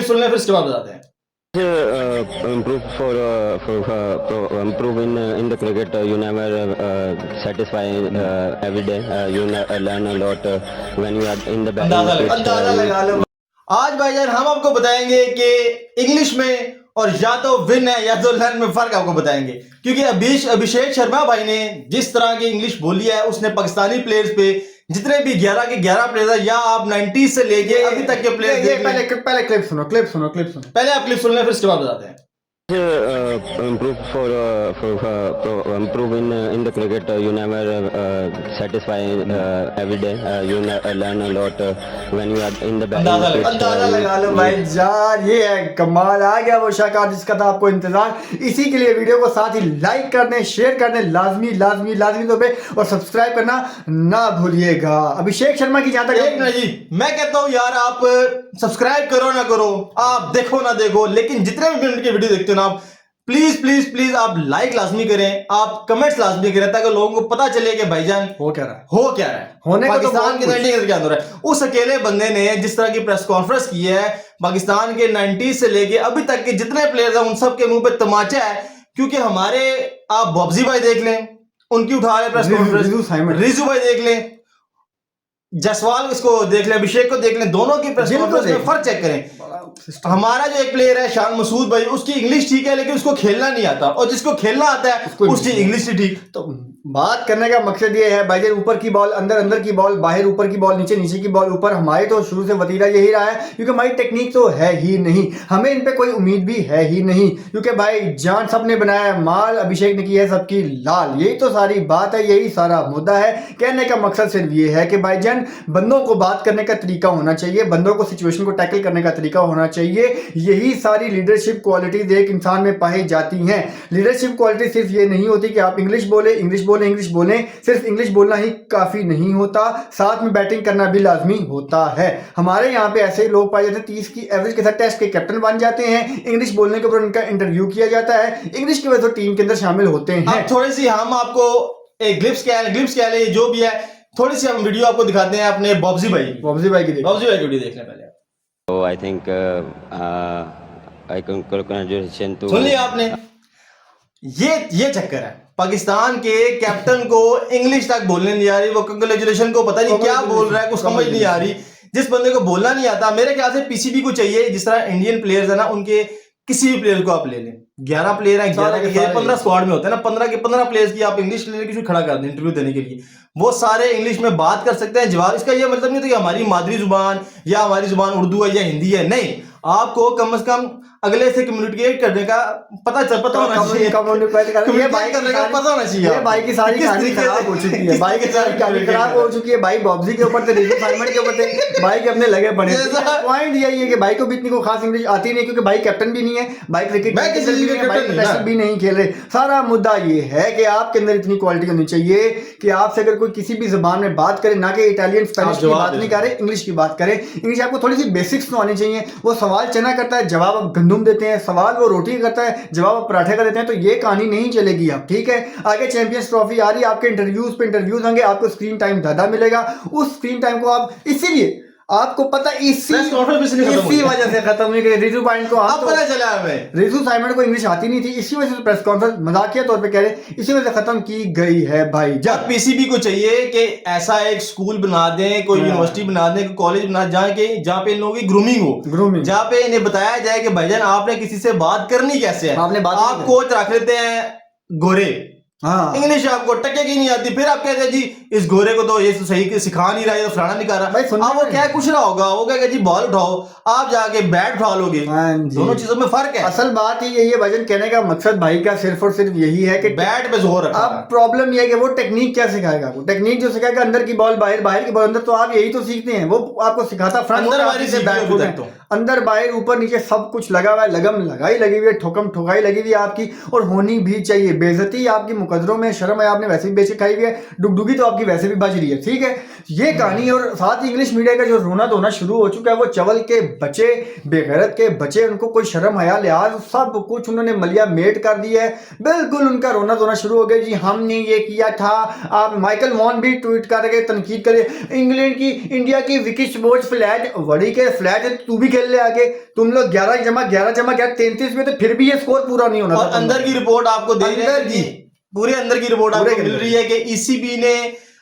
सुन लें फिर उसके बाद बताते हैं। Improve in the cricket. You never satisfy every day. Learn a lot when you are in the batting pitch. अंदाजा लगा लो। आज भाईजान हम आपको बताएंगे कि इंग्लिश में और या तो विन है या तो लर्न में फर्क आपको बताएंगे, क्योंकि अभिषेक शर्मा भाई ने जिस तरह की इंग्लिश बोली है उसने पाकिस्तानी प्लेयर्स पे जितने भी 11 के 11 प्लेयर है, या आप 90 से लेके अभी तक के प्लेयर देख लें। पहले क्लिप सुनो पहले आप क्लिप सुन लें फिर उसके बाद बताते हैं। Improve in the cricket. You never satisfy every day. You learn a lot when you are in the batting pitch. अंदाजा लगा लो भाई जान, ये है कमाल। आ गया वो शाकार जिसका था आपको इंतजार। इसी के लिए वीडियो को साथ ही लाइक करने, शेयर करने लाजमी तौर पे और सब्सक्राइब करना ना भूलिएगा। अभिषेक शर्मा की जहां तक एक मिनट जी, मैं कहता हूं यार आप सब्सक्राइब करो ना करो, आप देखो ना देखो, लेकिन जितने भी मिनट की वीडियो देखते हो ना आप प्लीज आप लाइक लाजमी करें, आप कमेंट्स लाजमी करें, ताकि लोगों को पता चले कि भाईजान हो क्या रहा है होने पाकिस्तान के 90 क्या हो रहा है। उस अकेले बंदे ने जिस तरह की प्रेस कॉन्फ्रेंस की है, पाकिस्तान के 90 से लेके अभी तक के जितने प्लेयर्स हैं उन सब के मुंह पे तमाचा है। क्योंकि हमारे आप बॉब्जी भाई देख लें, उनकी उठा रहे प्रेस कॉन्फ्रेंस, रिजू भाई देख लें, जसवाल इसको देख लें, अभिषेक को देख लें, दोनों की प्रेस कॉन्फ्रेंस में फर्क चेक करें। हमारा जो एक प्लेयर है शान मसूद भाई, उसकी इंग्लिश ठीक है लेकिन उसको खेलना नहीं आता, और जिसको खेलना आता है उसकी इंग्लिश ठीक। तो बात करने का मकसद ये है भाई, ऊपर की बॉल अंदर की बॉल बाहर, ऊपर की बॉल नीचे की बॉल ऊपर। हमारे तो शुरू से वतीरा यही रहा है, क्योंकि हमारी टेक्निक तो है ही नहीं, हमें इन पे कोई उम्मीद भी है ही नहीं, क्योंकि भाई जान सबने बनाया माल, अभिषेक ने की है सबकी लाल। यही तो सारी बात है, यही सारा मुद्दा है। कहने का मकसद सिर्फ ये है कि भाईजान बंदों को बात करने का तरीका होना चाहिए, बंदों को सिचुएशन को टैकल करने का तरीका होना चाहिए। यही सारी लीडरशिप क्वालिटीज एक इंसान में पाई जाती हैं। लीडरशिप क्वालिटी सिर्फ ये नहीं होती कि आप इंग्लिश बोले, सिर्फ इंग्लिश बोलना ही काफी नहीं होता, साथ में बैटिंग करना भी लाजमी होता है। हमारे यहाँ पे ऐसे लोग पाए जाते हैं 30 की एवरेज के साथ टेस्ट के कैप्टन बन जाते हैं, इंग्लिश बोलने के ऊपर उनका इंटरव्यू किया जाता है, इंग्लिश की वजह से टीम के अंदर शामिल होते हैं। थोड़ी सी हम आपको एक ग्लिप्स क्या है जो भी है, थोड़ी सी हम वीडियो आपको दिखाते हैं अपने बॉब्जी भाई की वीडियो देख लें पहले। So I think I congratulation to. सुन लिया आपने, ये चक्कर है। पाकिस्तान के कैप्टन को इंग्लिश तक बोलने नहीं आ रही, वो कंग्रेचुलेशन को पता नहीं क्या बोल रहा है, कुछ समझ नहीं आ रही। जिस बंदे को बोलना नहीं आता, मेरे ख्याल से पीसीबी को चाहिए, जिस तरह इंडियन प्लेयर्स है ना, उनके किसी भी प्लेयर को आप ले लें, 11 प्लेयर हैं, 11 के 15 स्क्वाड में होते हैं ना, 15 के 15 प्लेयर्स की आप इंग्लिश लेने की खड़ा कर दें इंटरव्यू देने के लिए, वो सारे इंग्लिश में बात कर सकते हैं। जवाब इसका ये मतलब नहीं होता कि हमारी मादरी जुबान या हमारी जुबान उर्दू है या हिंदी है, नहीं, आपको कम से कम अगले से कम्युनिकेट करने का पता होना चाहिए। ये भाई करने का पता होना चाहिए। ये भाई की सारी कहानी खराब हो चुकी है, भाई की सारी कहानी खराब हो चुकी है। भाई बॉब्जी के ऊपर थे, रिजू फार्मर के ऊपर थे, भाई के अपने लगे पड़े। पॉइंट यही है कि भाई को भी इतनी को खास इंग्लिश आती नहीं, क्योंकि भाई कैप्टन भी नहीं है, भाई क्रिकेट भी नहीं खेल रहे। सारा मुद्दा ये है कि आपके अंदर इतनी क्वालिटी होनी चाहिए कि आपसे अगर कोई किसी भी जबान में बात करे, ना कि इटालियन स्पेनिश की बात नहीं करे, इंग्लिश की बात करे। इंग्लिश आपको थोड़ी सी बेसिक्स तो आनी चाहिए। वो सवाल चना करता है, जवाब आप गंदुम देते हैं, सवाल वो रोटी करता है, जवाब आप पराठे का देते हैं, तो ये कहानी नहीं चलेगी। आप ठीक है, आगे चैंपियंस ट्रॉफी आ रही है, आपके इंटरव्यूज पे इंटरव्यूज होंगे, आपको स्क्रीन टाइम ज्यादा मिलेगा। उस स्क्रीन टाइम को आप इसीलिए आपको पता इसी वजह से खत्म हुई। रिजू पॉइंट को आप पता चला हमें, रिजू साइमन को इंग्लिश आती नहीं थी, इसी वजह से प्रेस कॉन्फ्रेंस मजाकिया तौर पे कह रहे, इसी वजह से खत्म की गई है। भाई जब पीसीबी को चाहिए कि ऐसा एक स्कूल बना दें, कोई यूनिवर्सिटी बना दें, कोई कॉलेज बना दें, जहाँ पे इन लोगों की ग्रूमिंग जहाँ पे इन्हें बताया जाए कि भाईजान आपने किसी से बात करनी कैसे है। आप कोच रख लेते हैं गोरे, हाँ, इंग्लिश आपको टकेगी नहीं आती, फिर आप कहते हैं जी इस गोरे को तो ये सही सिखा नहीं रहा, ये तो फलाना नहीं कर रहा। वो क्या कुछ रहा होगा, वो क्या जी बॉल उठाओ, आप जाके बैट उठा लोगे। दोनों चीजों में फर्क है। असल बात ही यही है, वजन कहने का मकसद भाई का सिर्फ और सिर्फ यही है कि बैट पे जोर रखा। अब प्रॉब्लम यह है कि वो टेक्निक क्या सिखाएगा, वो टेक्निक जो सिखाएगा अंदर की बॉल बाहर, बाहर की बॉल अंदर, तो आप यही तो सीखते हैं। वो आपको सिखाता फ्रंट से बैक, अंदर बाहर ऊपर नीचे सब कुछ लगा हुआ है, लगम लगाई लगी हुई है, ठोकम ठोकाई लगी हुई है आपकी, और होनी भी चाहिए। बेइज्जती आपकी मुकदरों में शर्म है, आपने वैसे भी बेचके खाई हुई है, डुगडुगी तो आपकी वैसे भी बज रही है, ठीक है। ये कहानी और साथ ही इंग्लिश मीडिया का जो रोना धोना शुरू हो चुका है, वो चवल के बच्चे, बेगैरत के बच्चे, उनको कोई शर्म हया लिहाज सब कुछ उन्होंने मलिया मेट कर दिया है। बिल्कुल उनका रोना धोना शुरू हो गया, जी हमने ये किया था। आप माइकल वॉन भी ट्वीट करके तनकीद करे, इंग्लैंड की इंडिया की विकी स्पोर्ट्स फ्लैट, वड़ी के फ्लैट है, तू भी खेल ले आगे। तुम लोग 11 जमा 33 में, तो फिर भी ये स्कोर पूरा नहीं होना। और अंदर की रिपोर्ट आपको दे रहे हैं जी, पूरे अंदर की रिपोर्ट आपको मिल रही है कि ईसीबी ने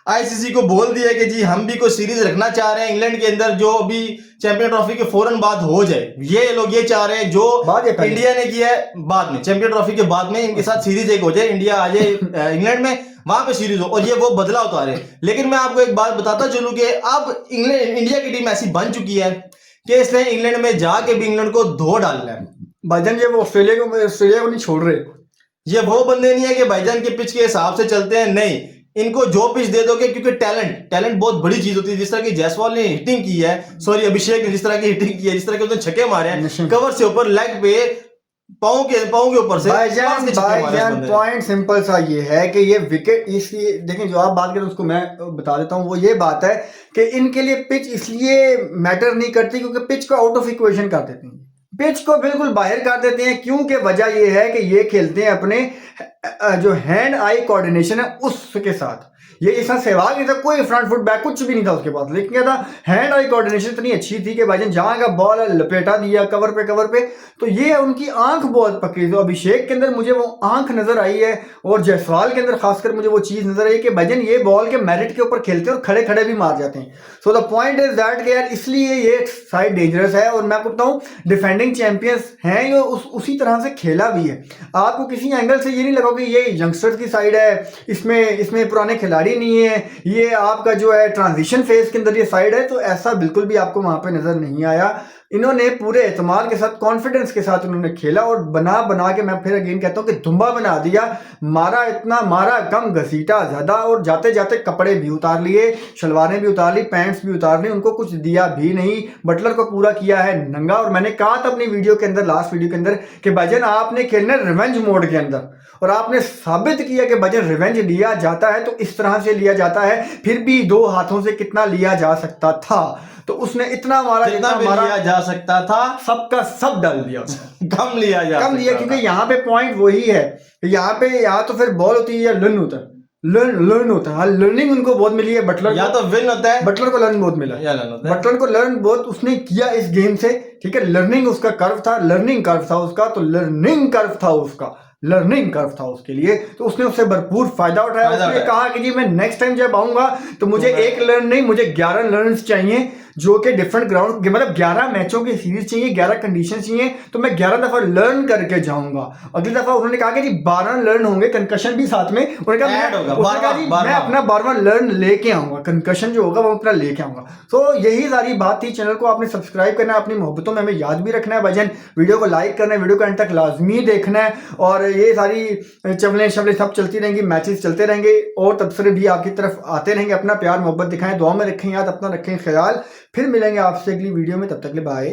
आईसीसी को बोल दिया कि जी हम भी कोई सीरीज रखना चाह रहे हैं इंग्लैंड के अंदर, जो अभी चैंपियन ट्रॉफी के फौरन बाद हो जाए। ये लोग ये चाह रहे हैं जो इंडिया ने किया है बाद में, चैंपियन ट्रॉफी के बाद में इनके साथ सीरीज एक हो जाए, इंडिया आ जाए इंग्लैंड में, वहां पे सीरीज हो, और ये वो बदला उतारे। लेकिन मैं आपको एक बात बताता चलूं कि अब इंडिया की टीम ऐसी बन चुकी है कि इसने इंग्लैंड में जाके भी इंग्लैंड को धो डालना है। भाईजान ये वो ऑस्ट्रेलिया को नहीं छोड़ रहे। ये वो बंदे नहीं है कि भाईजान के पिच के हिसाब से चलते हैं, नहीं, इनको जो पिच दे दोगे, क्योंकि टैलेंट बहुत बड़ी चीज होती है। जिस तरह की जायसवाल ने हिटिंग की है, सॉरी अभिषेक ने जिस तरह की हिटिंग की है, जिस तरह के उसने छक्के मारे हैं कवर से ऊपर, लेग पे, पाँव के ऊपर से। भाईजान पॉइंट सिंपल सा ये है कि ये विकेट इसलिए देखें, जो आप बात करें उसको मैं बता देता हूँ। वो ये बात है कि इनके लिए पिच इसलिए मैटर नहीं करती क्योंकि पिच को आउट ऑफ इक्वेशन कर देते हैं, पिच को बिल्कुल बाहर कर देते हैं। क्योंकि वजह ये है कि ये खेलते हैं अपने जो हैंड आई कोऑर्डिनेशन है उसके साथ। ये जैसा सहवाग नहीं था, कोई फ्रंट फुट बैक कुछ भी नहीं था उसके पास, लेकिन क्या था, हैंड आई कोऑर्डिनेशन इतनी अच्छी थी कि भाईजान जहां का बॉल लपेटा दिया कवर पे, तो ये उनकी आंख बहुत पकड़ी। तो अभिषेक के अंदर मुझे वो आंख नजर आई है, और जायसवाल के अंदर खासकर मुझे वो चीज नजर आई कि भाईजान ये बॉल के मेरिट के ऊपर खेलते हैं और खड़े खड़े भी मार जाते हैं। So the point is that कि यार इसलिए ये साइड डेंजरस है। और मैं आपको बताऊं, डिफेंडिंग चैंपियंस हैं ये उसी तरह से खेला भी है। आपको किसी एंगल से ये नहीं लगा कि ये यंगस्टर्स की साइड है, इसमें पुराने खिलाड़ी नहीं है, ये आपका जो है ट्रांजिशन फेज के अंदर ये साइड है, तो ऐसा बिल्कुल भी आपको वहां पे नजर नहीं आया। इन्होंने पूरे एतमाद के साथ, कॉन्फिडेंस के साथ उन्होंने खेला, और बना के मैं फिर अगेन कहता हूं कि धुम्बा बना दिया। मारा कम, घसीटा ज्यादा, और जाते जाते कपड़े भी उतार लिए, शलवारें भी उतार ली, पैंट्स भी उतार ली, उनको कुछ दिया भी नहीं। बटलर को पूरा किया है नंगा। और मैंने कहा था अपनी वीडियो के अंदर, लास्ट वीडियो के अंदर, कि भाईजान आपने खेलना रिवेंज मोड के अंदर, और आपने साबित किया कि भाईजान रिवेंज लिया जाता है तो इस तरह से लिया जाता है। फिर भी 2 हाथों से कितना लिया जा सकता था, तो उसने इतना मारा जितना लिया जा सकता था, सबका सब डाल दिया उसने। कम लिया, क्योंकि यहाँ पे पॉइंट वही है, यहाँ तो फिर बॉल होती है या लर्न होता है, लर्न होता है। हाँ, लर्निंग उनको बहुत मिली है। बटलर या तो विन होता है, बटलर को लर्न बहुत मिला, बटलर को लर्न बहुत उसने किया इस गेम से, ठीक है। लर्निंग उसका कर्व था, लर्निंग कर्व था उसका, तो लर्निंग कर्व था उसका, लर्निंग कर्व था उसके लिए, तो उसने उससे भरपूर फायदा उठाया। उसने कहा कि जी मैं नेक्स्ट टाइम जब आऊंगा तो मुझे एक लर्न नहीं, मुझे 11 लर्न्स चाहिए, जो कि डिफरेंट ग्राउंड, मतलब 11 मैचों की सीरीज चाहिए, 11 कंडीशन चाहिए, तो मैं 11 दफा लर्न करके जाऊंगा। अगली दफा उन्होंने कहा कि जी 12 लर्न होंगे, कंकशन भी साथ में। उन्होंने कहा मैं अपना 12वां लर्न लेके आऊंगा, कंकशन जो होगा वो अपना लेके आऊंगा। तो यही सारी बात थी। चैनल को आपने सब्सक्राइब करना है, अपनी मोहब्बतों में हमें याद भी रखना है भाईजान, वीडियो को लाइक करना है, वीडियो को एंड तक लाजमी देखना है, और ये सारी चवलें सब चलती रहेंगी, मैचेस चलते रहेंगे, और तबसरे भी आपकी तरफ आते रहेंगे। अपना प्यार मोहब्बत दिखाएं, दुआ में रखें याद, अपना रखें ख्याल। फिर मिलेंगे आपसे अगली वीडियो में, तब तक के लिए बाय।